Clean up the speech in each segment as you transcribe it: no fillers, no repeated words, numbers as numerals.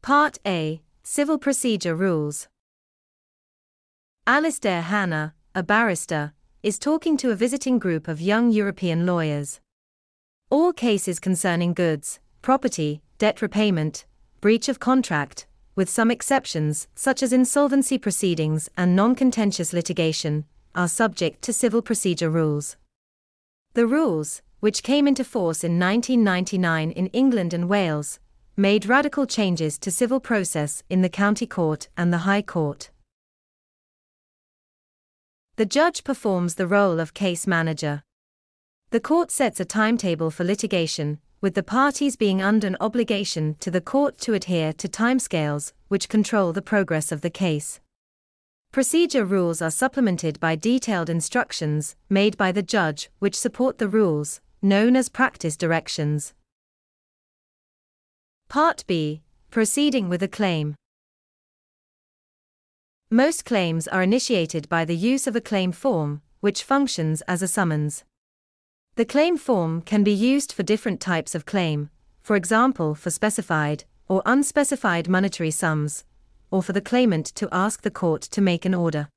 Part A. Civil Procedure Rules. Alistair Hannah, a barrister, is talking to a visiting group of young European lawyers. All cases concerning goods, property, debt repayment, breach of contract, with some exceptions such as insolvency proceedings and non-contentious litigation, are subject to civil procedure rules. The rules, which came into force in 1999 in England and Wales, made radical changes to civil process in the County Court and the High Court. The judge performs the role of case manager. The court sets a timetable for litigation, with the parties being under an obligation to the court to adhere to timescales which control the progress of the case. Procedure rules are supplemented by detailed instructions made by the judge which support the rules, known as practice directions. Part B. Proceeding with a claim. Most claims are initiated by the use of a claim form, which functions as a summons. The claim form can be used for different types of claim, for example for specified or unspecified monetary sums, or for the claimant to ask the court to make an order.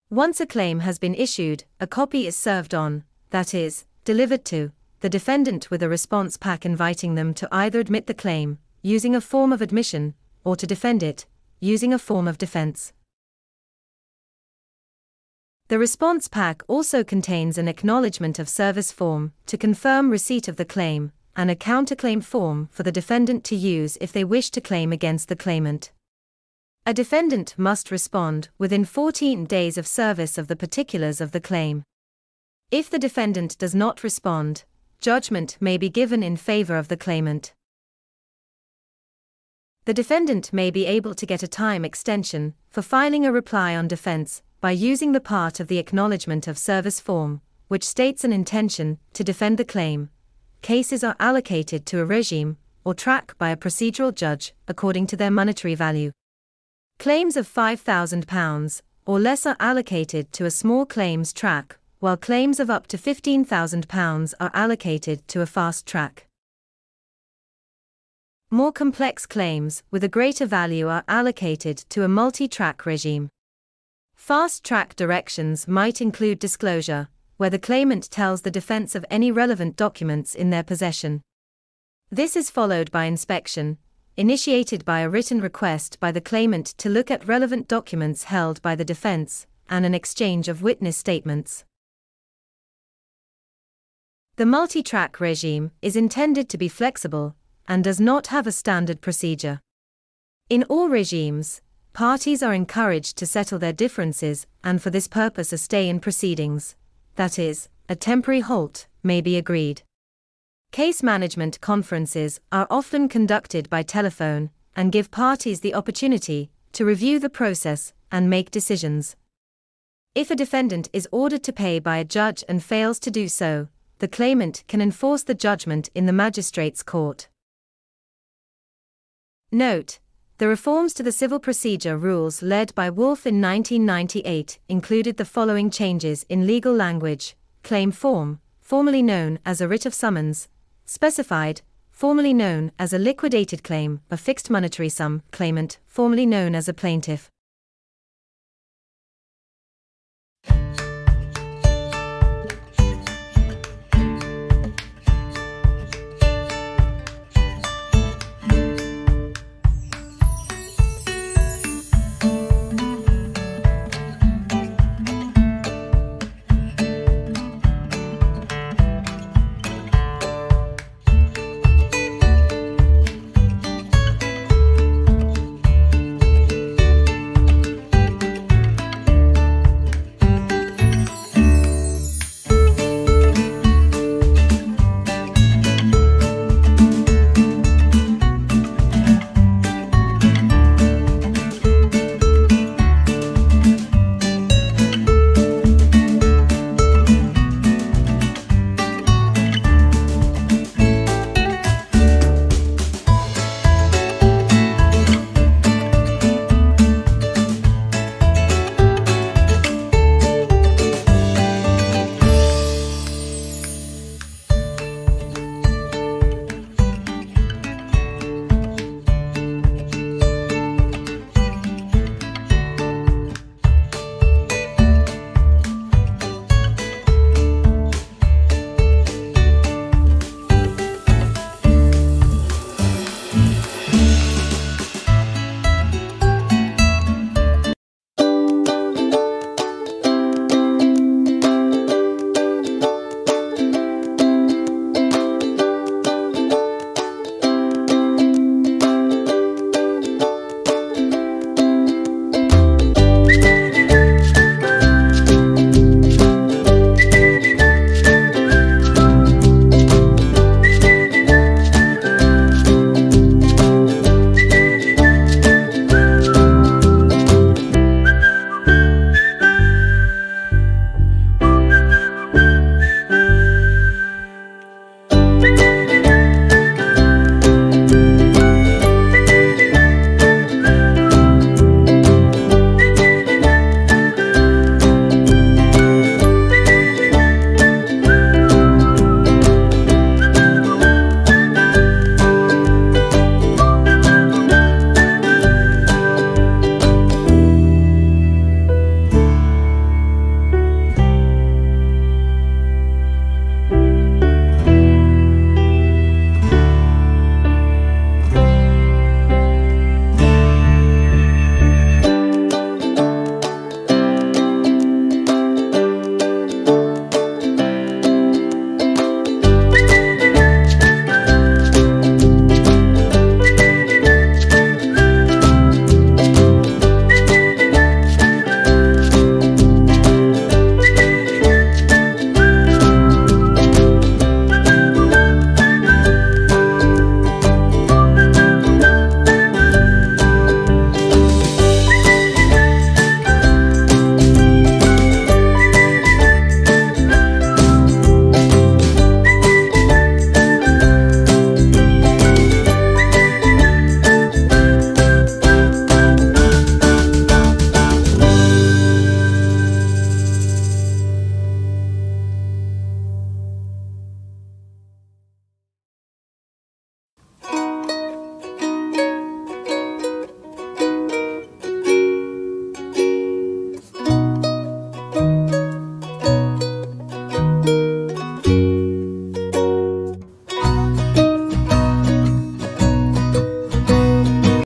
Once a claim has been issued, a copy is served on, that is, delivered to, the defendant with a response pack inviting them to either admit the claim, using a form of admission, or to defend it, using a form of defense. The response pack also contains an acknowledgement of service form to confirm receipt of the claim, and a counterclaim form for the defendant to use if they wish to claim against the claimant. A defendant must respond within 14 days of service of the particulars of the claim. If the defendant does not respond, judgment may be given in favor of the claimant. The defendant may be able to get a time extension for filing a reply on defense by using the part of the acknowledgement of service form, which states an intention to defend the claim. Cases are allocated to a regime or track by a procedural judge according to their monetary value. Claims of £5,000 or less are allocated to a small claims track, while claims of up to £15,000 are allocated to a fast track. More complex claims with a greater value are allocated to a multi-track regime. Fast-track directions might include disclosure, where the claimant tells the defense of any relevant documents in their possession. This is followed by inspection, initiated by a written request by the claimant to look at relevant documents held by the defense, and an exchange of witness statements. The multi-track regime is intended to be flexible and does not have a standard procedure. In all regimes, parties are encouraged to settle their differences, and for this purpose a stay in proceedings, that is, a temporary halt, may be agreed. Case management conferences are often conducted by telephone and give parties the opportunity to review the process and make decisions. If a defendant is ordered to pay by a judge and fails to do so, the claimant can enforce the judgment in the magistrate's court. Note: the reforms to the civil procedure rules led by Wolf in 1998 included the following changes in legal language: claim form, formerly known as a writ of summons; specified, formerly known as a liquidated claim, a fixed monetary sum; claimant, formerly known as a plaintiff.